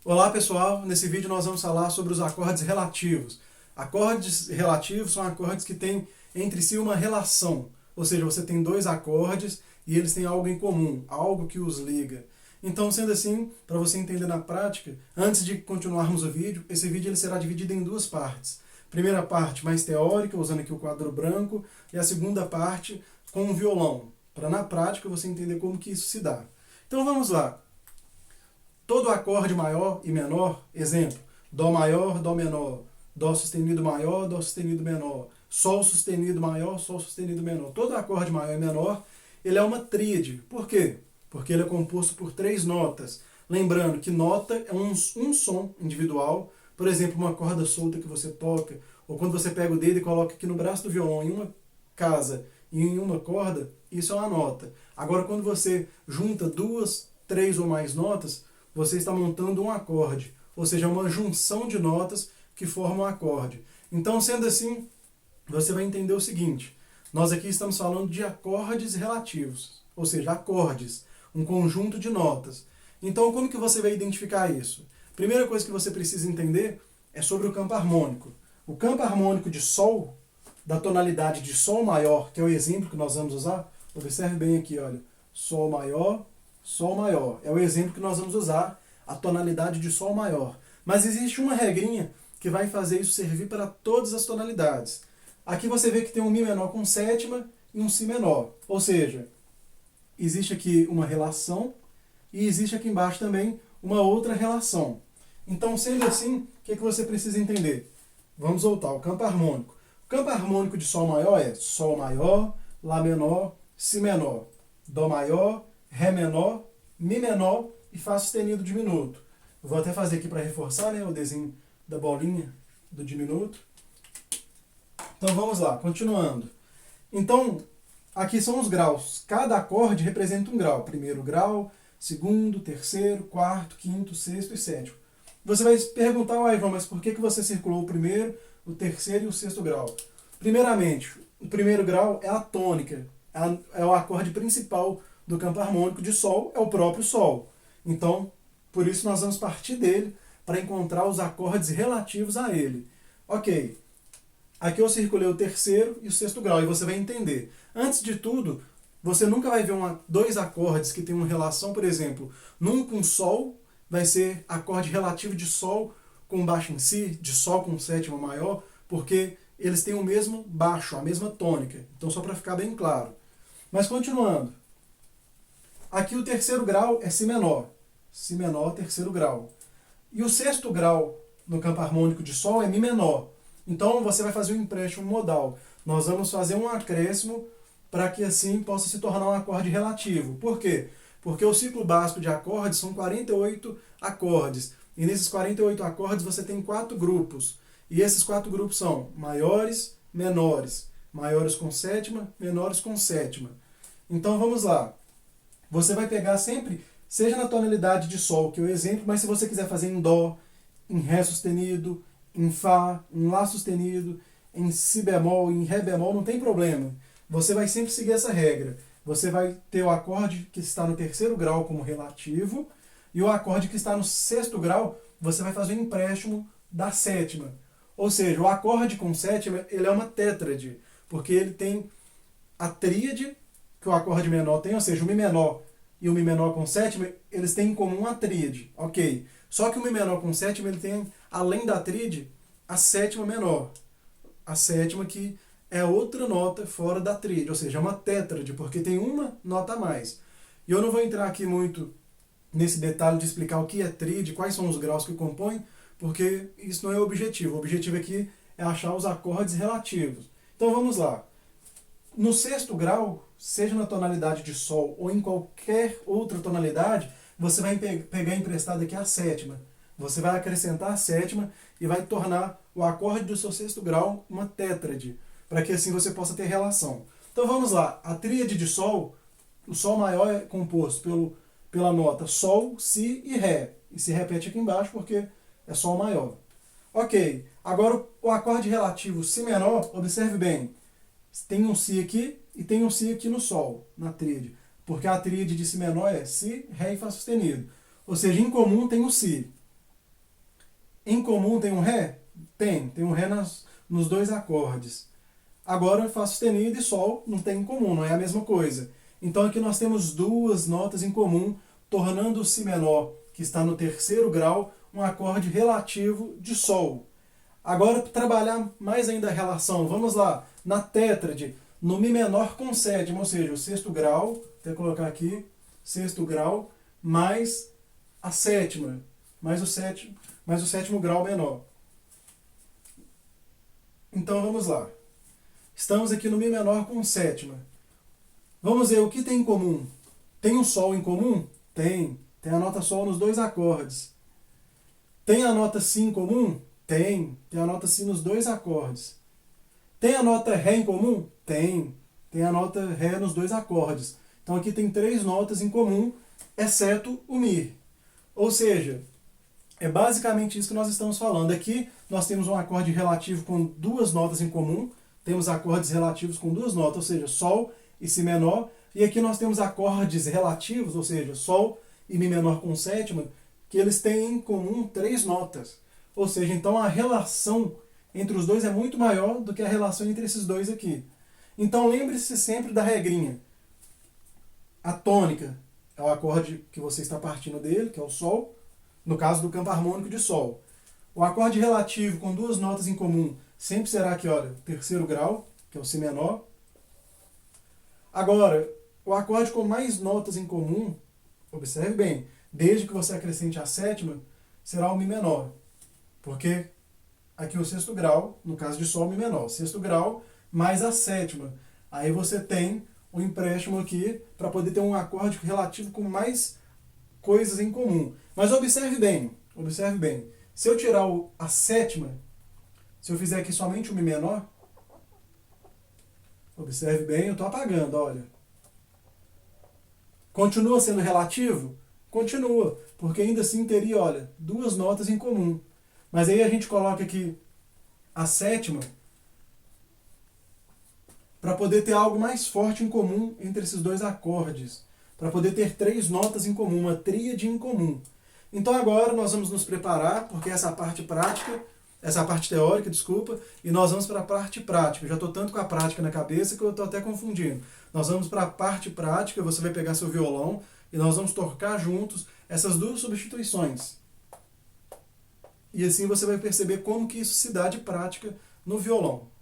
Olá pessoal, nesse vídeo nós vamos falar sobre os acordes relativos. Acordes relativos são acordes que têm entre si uma relação, ou seja, você tem dois acordes e eles têm algo em comum, algo que os liga. Então, sendo assim, para você entender na prática, antes de continuarmos o vídeo, esse vídeo ele será dividido em duas partes. Primeira parte mais teórica, usando aqui o quadro branco, e a segunda parte com o violão, para na prática você entender como que isso se dá. Então vamos lá. Todo acorde maior e menor, exemplo, Dó maior, Dó menor, Dó sustenido maior, Dó sustenido menor, Sol sustenido maior, Sol sustenido menor. Todo acorde maior e menor, ele é uma tríade. Por quê? Porque ele é composto por três notas. Lembrando que nota é um som individual, por exemplo, uma corda solta que você toca, ou quando você pega o dedo e coloca aqui no braço do violão em uma casa e em uma corda, isso é uma nota. Agora, quando você junta duas, três ou mais notas, você está montando um acorde, ou seja, uma junção de notas que formam um acorde. Então, sendo assim, você vai entender o seguinte: nós aqui estamos falando de acordes relativos, ou seja, acordes, um conjunto de notas. Então, como que você vai identificar isso? Primeira coisa que você precisa entender é sobre o campo harmônico. O campo harmônico de Sol, da tonalidade de Sol maior, que é o exemplo que nós vamos usar, observe bem aqui, olha, Sol maior, Sol maior. É o exemplo que nós vamos usar, a tonalidade de Sol maior. Mas existe uma regrinha que vai fazer isso servir para todas as tonalidades. Aqui você vê que tem um Mi menor com sétima e um Si menor. Ou seja, existe aqui uma relação e existe aqui embaixo também uma outra relação. Então, sendo assim, o que você precisa entender? Vamos voltar ao campo harmônico. O campo harmônico de Sol maior é Sol maior, Lá menor, Si menor, Dó maior, Ré menor, Mi menor e Fá sustenido diminuto. Eu vou até fazer aqui para reforçar, né, o desenho da bolinha do diminuto. Então vamos lá, continuando. Então, aqui são os graus. Cada acorde representa um grau. Primeiro grau, segundo, terceiro, quarto, quinto, sexto e sétimo. Você vai se perguntar, João, mas por que você circulou o primeiro, o terceiro e o sexto grau? Primeiramente, o primeiro grau é a tônica, é o acorde principal do campo harmônico de Sol, é o próprio Sol. Então, por isso nós vamos partir dele para encontrar os acordes relativos a ele. Ok, aqui eu circulei o terceiro e o sexto grau, e você vai entender. Antes de tudo, você nunca vai ver dois acordes que têm uma relação, por exemplo, num com Sol, vai ser acorde relativo de Sol com baixo em Si, de Sol com sétima maior, porque eles têm o mesmo baixo, a mesma tônica. Então, só para ficar bem claro. Mas continuando. Aqui o terceiro grau é Si menor. Si menor, terceiro grau. E o sexto grau no campo harmônico de Sol é Mi menor. Então você vai fazer um empréstimo modal. Nós vamos fazer um acréscimo para que assim possa se tornar um acorde relativo. Por quê? Porque o ciclo básico de acordes são 48 acordes. E nesses 48 acordes você tem 4 grupos. E esses 4 grupos são maiores, menores. Maiores com sétima, menores com sétima. Então vamos lá. Você vai pegar sempre, seja na tonalidade de Sol, que é o exemplo, mas se você quiser fazer em Dó, em Ré sustenido, em Fá, em Lá sustenido, em Si bemol, em Ré bemol, não tem problema. Você vai sempre seguir essa regra. Você vai ter o acorde que está no terceiro grau como relativo, e o acorde que está no sexto grau, você vai fazer um empréstimo da sétima. Ou seja, o acorde com sétima, ele é uma tétrade, porque ele tem a tríade que o acorde menor tem, ou seja, o Mi menor e o Mi menor com sétima, eles têm em comum a tríade, ok. Só que o Mi menor com sétima, ele tem, além da tríade, a sétima menor. A sétima que é outra nota fora da tríade, ou seja, é uma tétrade, porque tem uma nota a mais. E eu não vou entrar aqui muito nesse detalhe de explicar o que é tríade, quais são os graus que compõem, porque isso não é o objetivo. O objetivo aqui é achar os acordes relativos. Então vamos lá. No sexto grau, seja na tonalidade de Sol ou em qualquer outra tonalidade, você vai pegar emprestado aqui a sétima. Você vai acrescentar a sétima e vai tornar o acorde do seu sexto grau uma tétrade, para que assim você possa ter relação. Então vamos lá, a tríade de Sol, o Sol maior é composto pela nota Sol, Si e Ré. E se repete aqui embaixo porque é Sol maior. Ok, agora o acorde relativo Si menor, observe bem, tem um Si aqui e tem um Si aqui no Sol, na tríade. Porque a tríade de Si menor é Si, Ré e Fá sustenido. Ou seja, em comum tem o Si. Em comum tem um Ré? Tem um Ré nos dois acordes. Agora, Fá sustenido e Sol não tem em comum, não é a mesma coisa. Então aqui nós temos duas notas em comum, tornando o Si menor, que está no terceiro grau, um acorde relativo de Sol. Agora, para trabalhar mais ainda a relação, vamos lá, na tétrade, no Mi menor com sétima, ou seja, o sexto grau, vou colocar aqui, sexto grau, mais a sétima, mais o sétimo grau menor. Então vamos lá. Estamos aqui no Mi menor com sétima. Vamos ver o que tem em comum. Tem um Sol em comum? Tem. Tem a nota Sol nos dois acordes. Tem a nota Si em comum? Tem. Tem a nota Si nos dois acordes. Tem a nota Ré em comum? Tem. Tem a nota Ré nos dois acordes. Então aqui tem três notas em comum, exceto o Mi. Ou seja, é basicamente isso que nós estamos falando. Aqui nós temos um acorde relativo com duas notas em comum. Temos acordes relativos com duas notas, ou seja, Sol e Si menor. E aqui nós temos acordes relativos, ou seja, Sol e Mi menor com sétima, que eles têm em comum três notas. Ou seja, então a relação entre os dois é muito maior do que a relação entre esses dois aqui. Então lembre-se sempre da regrinha. A tônica é o acorde que você está partindo dele, que é o Sol, no caso do campo harmônico de Sol. O acorde relativo com duas notas em comum sempre será aqui, olha, terceiro grau, que é o Si menor. Agora, o acorde com mais notas em comum, observe bem, desde que você acrescente a sétima, será o Mi menor. Porque aqui o sexto grau, no caso de Sol, Mi menor. Sexto grau mais a sétima. Aí você tem o empréstimo aqui para poder ter um acorde relativo com mais coisas em comum. Mas observe bem, observe bem. Se eu tirar a sétima, se eu fizer aqui somente o Mi menor, observe bem, eu estou apagando, olha. Continua sendo relativo? Continua, porque ainda assim teria, olha, duas notas em comum. Mas aí a gente coloca aqui a sétima para poder ter algo mais forte em comum entre esses dois acordes. Para poder ter três notas em comum, uma tríade em comum. Então agora nós vamos nos preparar, porque essa parte prática, essa parte teórica, desculpa, e nós vamos para a parte prática. Eu já estou tanto com a prática na cabeça que eu estou até confundindo. Nós vamos para a parte prática, você vai pegar seu violão e nós vamos tocar juntos essas duas substituições. E assim você vai perceber como que isso se dá de prática no violão.